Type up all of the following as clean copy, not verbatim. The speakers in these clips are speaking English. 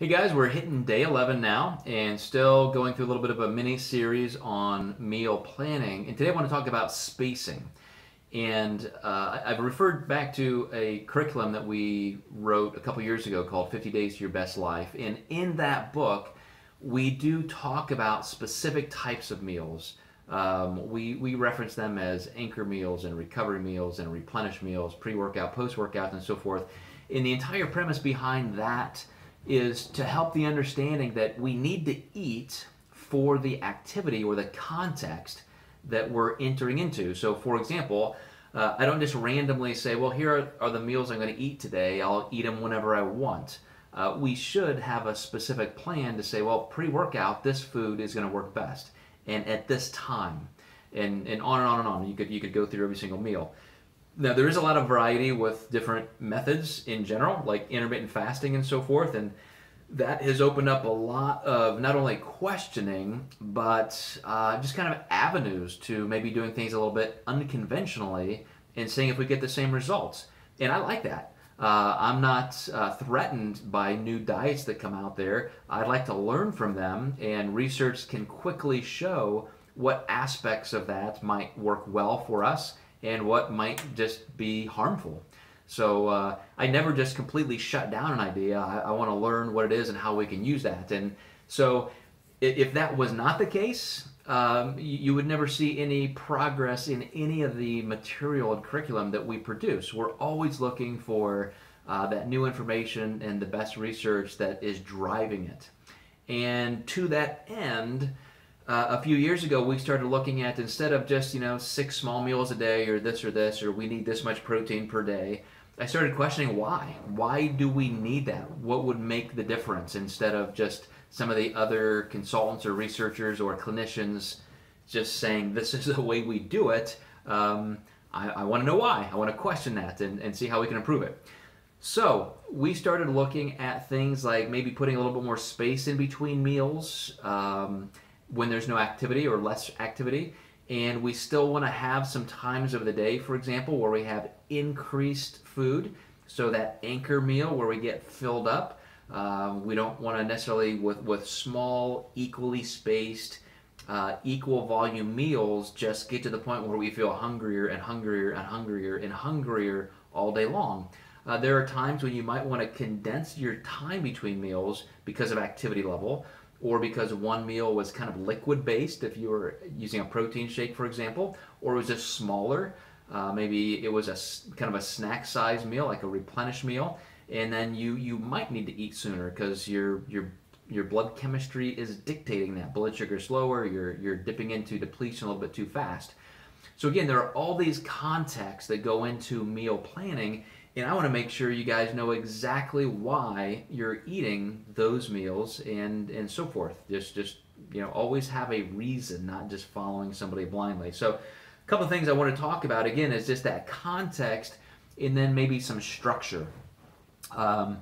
Hey guys, we're hitting day 11 now and still going through a little bit of a mini series on meal planning. And today I want to talk about spacing. And I've referred back to a curriculum that we wrote a couple years ago called 50 Days to Your Best Life. And in that book, we do talk about specific types of meals. We reference them as anchor meals and recovery meals and replenish meals, pre-workout, post-workout, and so forth. And the entire premise behind that is to help the understanding that we need to eat for the activity or the context that we're entering into. So, for example, I don't just randomly say, well, here are the meals I'm going to eat today. I'll eat them whenever I want. We should have a specific plan to say, well, pre-workout, this food is going to work best, and at this time, and on and on and on. You could go through every single meal. Now, there is a lot of variety with different methods in general, like intermittent fasting and so forth, and that has opened up a lot of not only questioning, but just kind of avenues to maybe doing things a little bit unconventionally and seeing if we get the same results. And I like that. I'm not threatened by new diets that come out there. I'd like to learn from them, and research can quickly show what aspects of that might work well for us and what might just be harmful. So I never just completely shut down an idea. I want to learn what it is and how we can use that. And so if that was not the case, you would never see any progress in any of the material and curriculum that we produce. We're always looking for that new information and the best research that is driving it. And to that end, a few years ago, we started looking at, instead of just 6 small meals a day or this, or we need this much protein per day, I started questioning why. Why do we need that? What would make the difference, instead of just some of the other consultants or researchers or clinicians just saying this is the way we do it? I want to know why. I want to question that and see how we can improve it. So we started looking at things like maybe putting a little bit more space in between meals, when there's no activity or less activity, and we still want to have some times of the day, for example, where we have increased food, so that anchor meal where we get filled up. We don't want to necessarily, with small, equally spaced, equal volume meals, just get to the point where we feel hungrier and hungrier and hungrier and hungrier all day long. There are times when you might want to condense your time between meals because of activity level, or because one meal was kind of liquid based, if you were using a protein shake, for example, or it was just smaller. Maybe it was a kind of a snack size meal, like a replenish meal, and then you might need to eat sooner because your blood chemistry is dictating that. Blood sugar is lower, you're dipping into depletion a little bit too fast. So again, there are all these contexts that go into meal planning, and I want to make sure you guys know exactly why you're eating those meals and so forth. Just always have a reason, not just following somebody blindly. So a couple of things I want to talk about, again, is just that context and then maybe some structure. And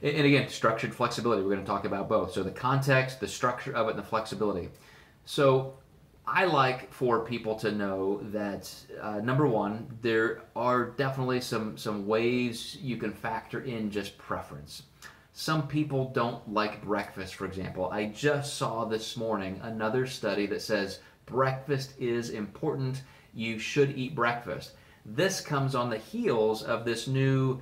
again, structured flexibility, we're going to talk about both. So the context, the structure of it, and the flexibility. So I like for people to know that, number one, there are definitely some ways you can factor in just preference. Some people don't like breakfast, for example. I just saw this morning another study that says breakfast is important. You should eat breakfast. This comes on the heels of this new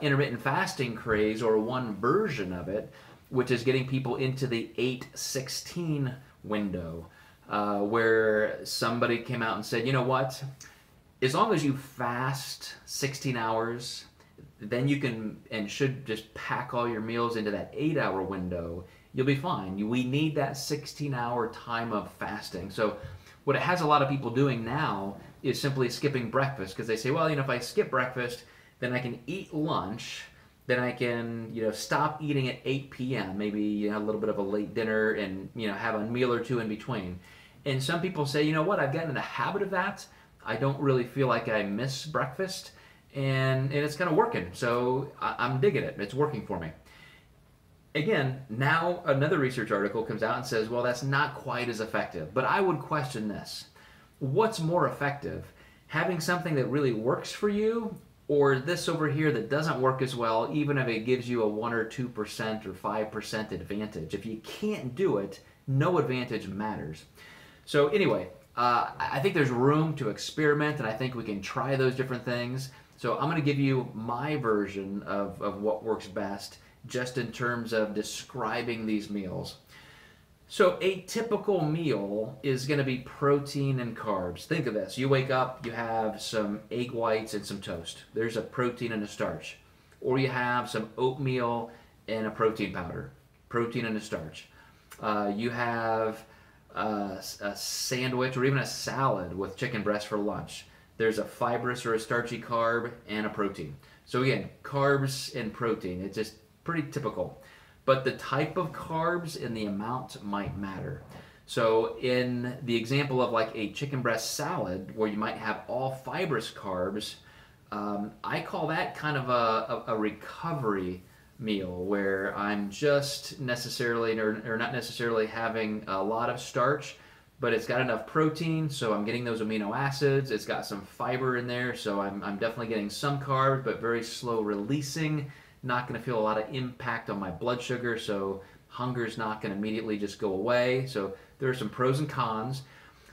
intermittent fasting craze, or one version of it, which is getting people into the 8-16 window. Where somebody came out and said, you know what, as long as you fast 16 hours, then you can and should just pack all your meals into that 8-hour window, you'll be fine. We need that 16-hour time of fasting. So what it has a lot of people doing now is simply skipping breakfast, because they say, well, if I skip breakfast, then I can eat lunch, then I can, stop eating at 8 p.m., maybe a little bit of a late dinner, and, have a meal or two in between. And some people say, you know what, I've gotten in the habit of that. I don't really feel like I miss breakfast, and it's kind of working. So I'm digging it. It's working for me. Again, now another research article comes out and says, well, that's not quite as effective. But I would question this. What's more effective? Having something that really works for you, or this over here that doesn't work as well, even if it gives you a 1 or 2% or 5% advantage. If you can't do it, no advantage matters. So anyway, I think there's room to experiment, and I think we can try those different things. So I'm going to give you my version of what works best, just in terms of describing these meals. So a typical meal is going to be protein and carbs. Think of this. You wake up, you have some egg whites and some toast. There's a protein and a starch. Or you have some oatmeal and a protein powder. Protein and a starch. You have a sandwich or even a salad with chicken breast for lunch. There's a fibrous or a starchy carb and a protein. So again, carbs and protein. It's just pretty typical. But the type of carbs and the amount might matter. So in the example of like a chicken breast salad where you might have all fibrous carbs, I call that kind of a recovery meal where I'm just necessarily or not necessarily having a lot of starch, but it's got enough protein, so I'm getting those amino acids. It's got some fiber in there, so I'm definitely getting some carbs, but very slow releasing. Not going to feel a lot of impact on my blood sugar, so hunger's not going to immediately just go away. So there are some pros and cons,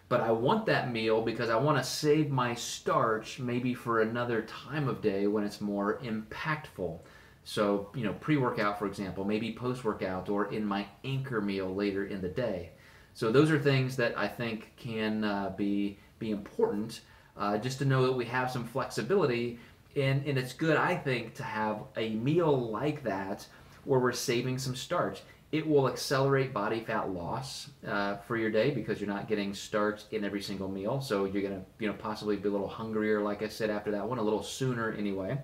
but I want that meal because I want to save my starch maybe for another time of day when it's more impactful. So, you know, pre-workout, for example, maybe post-workout, or in my anchor meal later in the day. So those are things that I think can be important, just to know that we have some flexibility. And it's good, I think, to have a meal like that where we're saving some starch. It will accelerate body fat loss for your day because you're not getting starch in every single meal. So you're going to, possibly be a little hungrier, like I said, after that one, a little sooner anyway.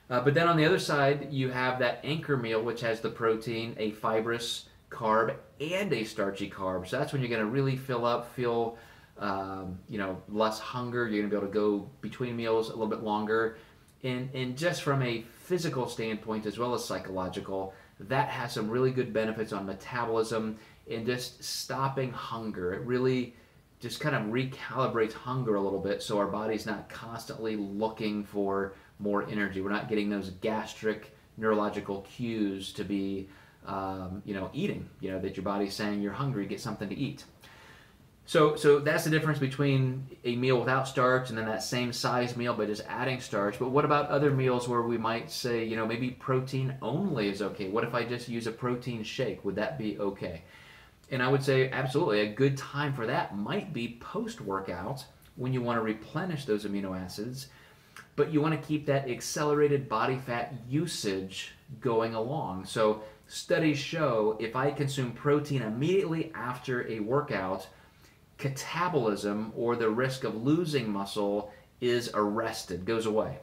But then on the other side, you have that anchor meal, which has the protein, a fibrous carb, and a starchy carb. So that's when you're going to really fill up, feel less hunger. You're going to be able to go between meals a little bit longer. And just from a physical standpoint as well as psychological, that has some really good benefits on metabolism and just stopping hunger. It really just kind of recalibrates hunger a little bit so our body's not constantly looking for more energy. We're not getting those gastric neurological cues to be, eating, that your body's saying you're hungry, get something to eat. So that's the difference between a meal without starch and then that same size meal but just adding starch. But what about other meals where we might say, maybe protein only is okay? What if I just use a protein shake? Would that be okay? And I would say absolutely. A good time for that might be post-workout when you want to replenish those amino acids, but you want to keep that accelerated body fat usage going along. So studies show if I consume protein immediately after a workout, catabolism, or the risk of losing muscle, is arrested, goes away.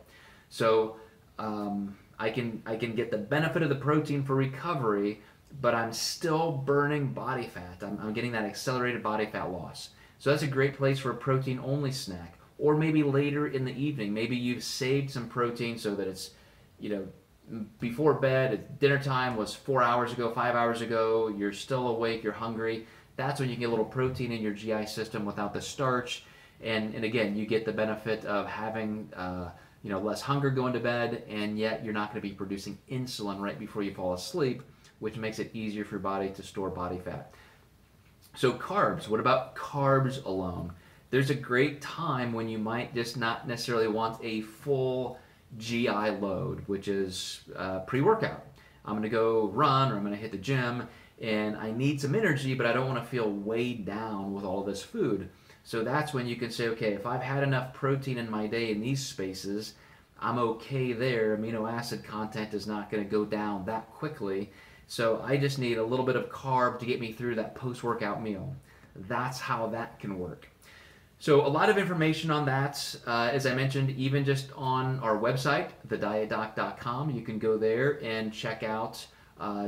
So I can get the benefit of the protein for recovery, but I'm still burning body fat. I'm getting that accelerated body fat loss. So that's a great place for a protein-only snack. Or maybe later in the evening, maybe you've saved some protein so that it's, before bed, it's dinner time was 4 hours ago, 5 hours ago, you're still awake, you're hungry. That's when you get a little protein in your GI system without the starch. And again, you get the benefit of having less hunger going to bed, and yet you're not going to be producing insulin right before you fall asleep, which makes it easier for your body to store body fat. So carbs, what about carbs alone? There's a great time when you might just not necessarily want a full GI load, which is pre-workout. I'm going to go run or I'm going to hit the gym, and I need some energy, but I don't want to feel weighed down with all this food. So that's when you can say, okay, if I've had enough protein in my day in these spaces, I'm okay there. Amino acid content is not going to go down that quickly. So I just need a little bit of carb to get me through that post-workout meal. That's how that can work. So a lot of information on that, as I mentioned, even just on our website, thedietdoc.com. You can go there and check out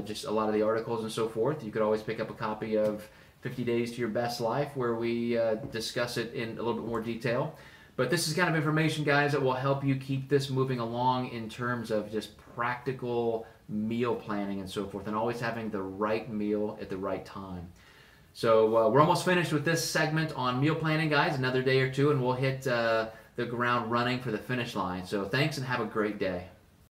just a lot of the articles and so forth. You could always pick up a copy of 50 Days to Your Best Life, where we discuss it in a little bit more detail. But this is kind of information, guys, that will help you keep this moving along in terms of just practical meal planning and so forth, and always having the right meal at the right time. So we're almost finished with this segment on meal planning, guys. Another day or two, and we'll hit the ground running for the finish line. So thanks and have a great day.